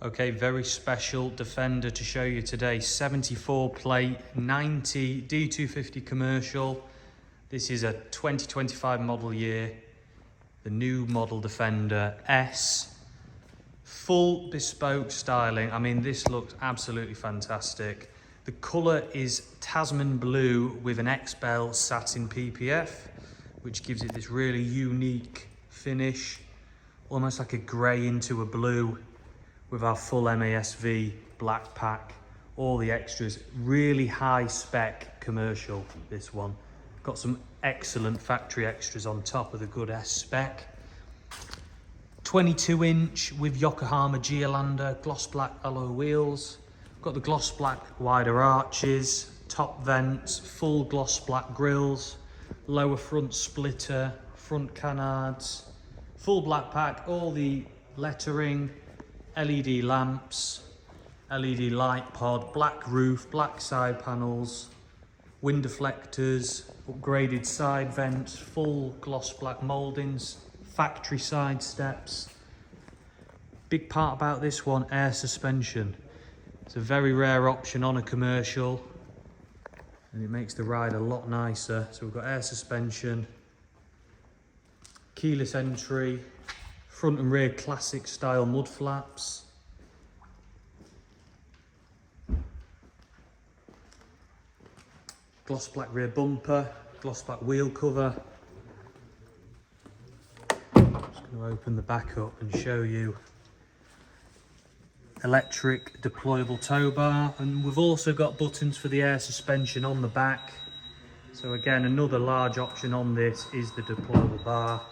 Okay, very special Defender to show you today. 74 plate, 90 D250 commercial. This is a 2025 model year. The new model Defender S. Full bespoke styling. I mean, this looks absolutely fantastic. The colour is Tasman blue with an XPEL satin PPF, which gives it this really unique finish. Almost like a grey into a blue, with our full MASV black pack, all the extras. Really high spec commercial, this one. Got some excellent factory extras on top of the good S spec. 22 inch with Yokohama Geolander, gloss black alloy wheels. Got the gloss black wider arches, top vents, full gloss black grills, lower front splitter, front canards, full black pack, all the lettering, LED lamps, LED light pod, black roof, black side panels, wind deflectors, upgraded side vents, full gloss black mouldings, factory side steps. Big part about this one, air suspension. It's a very rare option on a commercial and it makes the ride a lot nicer. So we've got air suspension, keyless entry, front and rear classic style mud flaps, gloss black rear bumper, gloss black wheel cover. I'm just going to open the back up and show you electric deployable tow bar, and we've also got buttons for the air suspension on the back. So again, another large option on this is the deployable bar.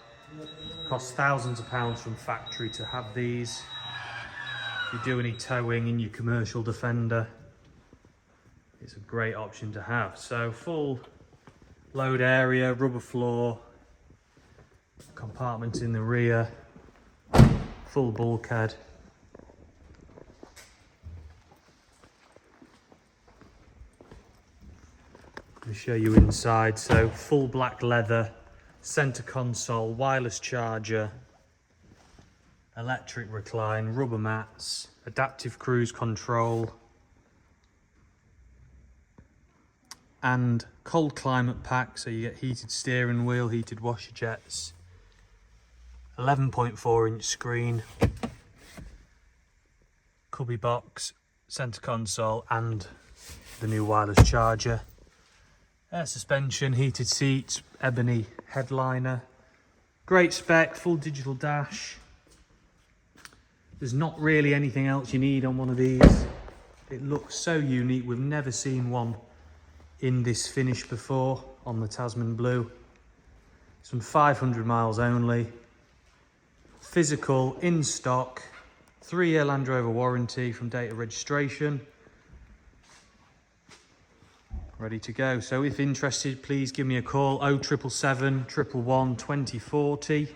Costs thousands of pounds from factory to have these. If you do any towing in your commercial Defender, it's a great option to have. So full load area, rubber floor, compartments in the rear, full bulkhead. I'll show you inside. So full black leather, center console, wireless charger, electric recline, rubber mats, adaptive cruise control, and cold climate pack, so you get heated steering wheel, heated washer jets, 11.4 inch screen, cubby box, center console, and the new wireless charger. Air suspension, heated seats, ebony headliner. Great spec, full digital dash. There's not really anything else you need on one of these. It looks so unique. We've never seen one in this finish before on the Tasman blue. Some 500 miles only. Physical, in stock. 3-year Land Rover warranty from date of registration. Ready to go. So if interested, please give me a call, 0777 111 2040.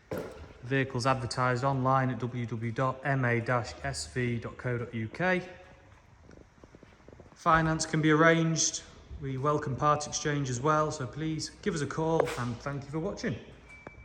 The vehicle's advertised online at www.ma-sv.co.uk. Finance can be arranged. We welcome part exchange as well, so please give us a call and thank you for watching.